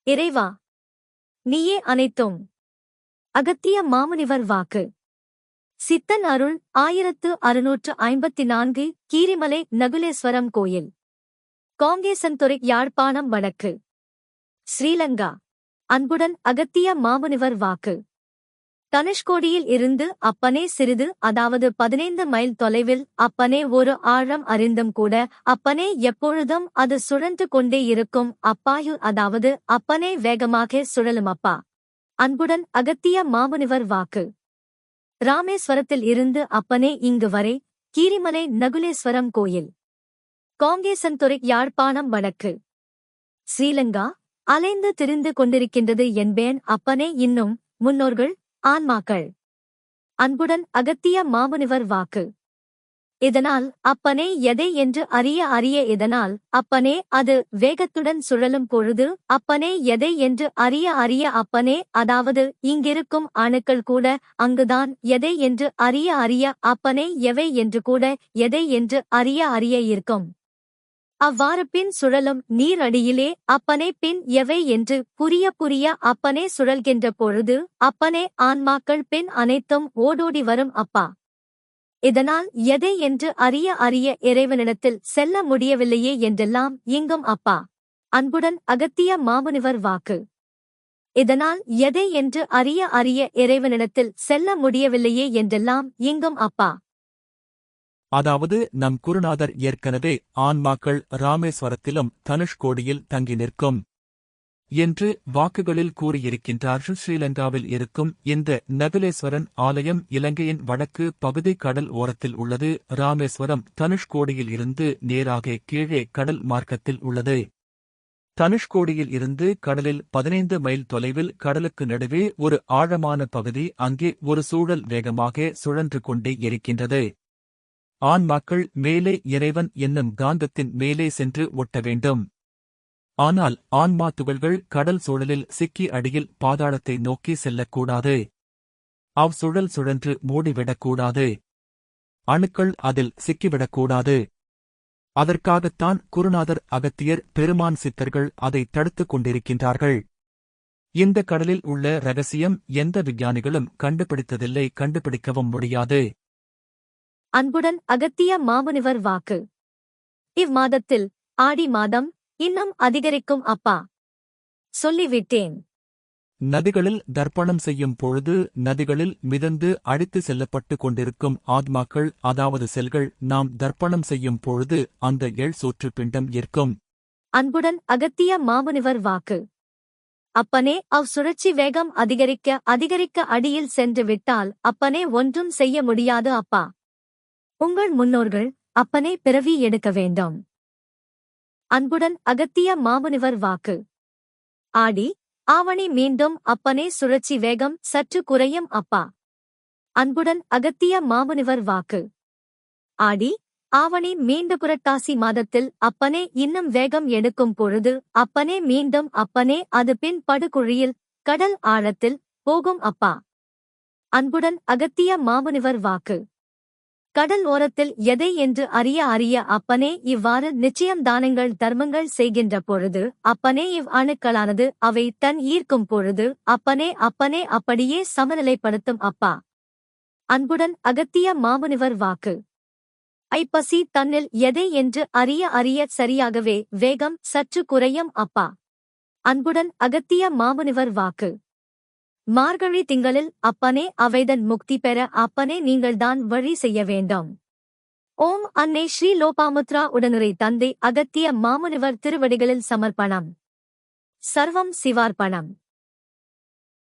இறைவா, நீயே அனைத்தும். அகத்திய மாமுனிவர் வாக்கு. சித்தன் அருள் 1654 கீரிமலை நகுலேஸ்வரம் கோயில், காங்கேசன்துறை, யாழ்ப்பாணம் வடக்கு, ஸ்ரீலங்கா. அன்புடன் அகத்திய மாமுனிவர் வாக்கு. தனுஷ்கோடியில் இருந்து அப்பனே சிறிது, அதாவது 15 மைல் தொலைவில், அப்பனே ஒரு ஆழம் அறிந்தும் கூட, அப்பனே எப்பொழுதும் அது சுழன்று கொண்டே இருக்கும் அப்பாயு, அதாவது அப்பனே வேகமாக சுழலும் அப்பா. அன்புடன் அகத்திய மாமுனிவர் வாக்கு. ராமேஸ்வரத்தில் இருந்து அப்பனே இங்கு வரை, கீரிமலை நகுலேஸ்வரம் கோயில், காங்கேசன்துறை, யாழ்ப்பாணம் வடக்கு, ஸ்ரீலங்கா அலைந்து திரிந்து கொண்டிருக்கின்றது என்பேன் அப்பனே இன்னும் முன்னோர்கள் ஆன்மாக்கள். அன்புடன் அகத்திய மாமுனிவர் வாக்கு. இதனால் அப்பனே எதை என்று அறிய இதனால் அப்பனே அது வேகத்துடன் சுழலும் பொழுது அப்பனே எதை என்று அறிய அப்பனே, அதாவது இங்கிருக்கும் அணுக்கள் கூட அங்குதான் எதை என்று அறிய அப்பனே எவை என்று கூட எதை என்று அறிய இருக்கும். அவ்வாறு பின் சுழலும் நீர் அடியிலே அப்பனே பின் எவை என்று புரிய அப்பனே சுழல்கின்ற பொழுது அப்பனே ஆன்மாக்கள் பின் அனைத்தும் ஓடோடி வரும் அப்பா. இதனால் எதை என்று அறிய இறைவனிடத்தில் செல்ல முடியவில்லையே என்றெல்லாம் இங்கும் அப்பா. அன்புடன் அகத்திய மாமுனிவர் வாக்கு. இதனால் எதை என்று அறிய இறைவனிடத்தில் செல்ல முடியவில்லையே என்றெல்லாம் இங்கும் அப்பா. அதாவது நம் குருநாதர் ஏற்கனவே ஆன்மாக்கள் ராமேஸ்வரத்திலும் தனுஷ்கோடியில் தங்கி நிற்கும் என்று வாக்குகளில் கூறியிருக்கின்றார். ஸ்ரீலங்காவில் இருக்கும் இந்த நகுலேஸ்வரன் ஆலயம் இலங்கையின் வடக்கு பகுதி கடல் ஓரத்தில் உள்ளது. ராமேஸ்வரம் தனுஷ்கோடியில் இருந்து நேராக கீழே கடல் மார்க்கத்தில் உள்ளது. தனுஷ்கோடியில் இருந்து கடலில் 15 மைல் தொலைவில் கடலுக்கு நடுவே ஒரு ஆழமான பகுதி, அங்கே ஒரு சூழல் வேகமாக சுழன்று கொண்டே இருக்கின்றது. ஆன்மாக்கள் மேலே இறைவன் என்னும் காந்தத்தின் மேலே சென்று ஒட்ட வேண்டும். ஆனால் ஆன்மா துகள்கள் கடல் சூழலில் சிக்கி அடியில் பாதாளத்தை நோக்கி செல்லக்கூடாது. அவ்சுழல் சுழன்று மூடிவிடக்கூடாது. அணுக்கள் அதில் சிக்கிவிடக்கூடாது. அதற்காகத்தான் குருநாதர் அகத்தியர் பெருமான் சித்தர்கள் அதை தடுத்துக் கொண்டிருக்கின்றார்கள். இந்த கடலில் உள்ள ரகசியம் எந்த விஞ்ஞானிகளும் கண்டுபிடித்ததில்லை, கண்டுபிடிக்கவும் முடியாது. அன்புடன் அகத்திய மாமுனிவர் வாக்கு. இவ்மாதத்தில் ஆடி மாதம் இன்னும் அதிகரிக்கும் அப்பா. சொல்லிவிட்டேன். நதிகளில் தர்ப்பணம் செய்யும் பொழுது நதிகளில் மிதந்து அடித்து செல்லப்பட்டு கொண்டிருக்கும் ஆத்மாக்கள், அதாவது செல்கள், நாம் தர்ப்பணம் செய்யும் பொழுது அந்த சோற்று பிண்டம் ஏற்கும். அன்புடன் அகத்திய மாமுனிவர் வாக்கு. அப்பனே சுழற்சி வேகம் அதிகரிக்க அடியில் சென்று விட்டால் அப்பனே ஒன்றும் செய்ய முடியாது அப்பா. உங்கள் முன்னோர்கள் அப்பனே பிறவி எடுக்க வேண்டும். அன்புடன் அகத்திய மாமுனிவர் வாக்கு. ஆடி ஆவணி மீண்டும் அப்பனே சுழற்சி வேகம் சற்று குறையும் அப்பா. அன்புடன் அகத்திய மாமுனிவர் வாக்கு. ஆடி ஆவணி மீண்டு புரட்டாசி மாதத்தில் அப்பனே இன்னும் வேகம் எடுக்கும் பொழுது அப்பனே மீண்டும் அப்பனே அது பின் படுகுழியில் கடல் ஆழத்தில் போகும் அப்பா. அன்புடன் அகத்திய மாமுனிவர் வாக்கு. கடல் ஓரத்தில் எதை என்று அறிய அப்பனே இவ்வாறு நிச்சயம் தானங்கள் தர்மங்கள் செய்கின்ற பொழுது அப்பனே இவ் அணுக்களானது அவை தன் ஈர்க்கும் பொழுது அப்பனே அப்படியே சமநிலைப்படுத்தும் அப்பா. அன்புடன் அகத்திய மாமுனிவர் வாக்கு. ஐப்பசி தன்னில் எதை என்று அறிய சரியாகவே வேகம் சற்று குறையும் அப்பா. அன்புடன் அகத்திய மாமுனிவர் வாக்கு. மார்கழி திங்களில் அப்பனே அவைதன் முக்தி பெற அப்பனே நீங்கள்தான் வழி செய்ய வேண்டும். ஓம் அன்னை ஸ்ரீ லோபாமுத்ரா உடனுரை தந்தை அகத்திய மாமுனிவர் திருவடிகளில் சமர்ப்பணம். சர்வம் சிவார்ப்பணம்.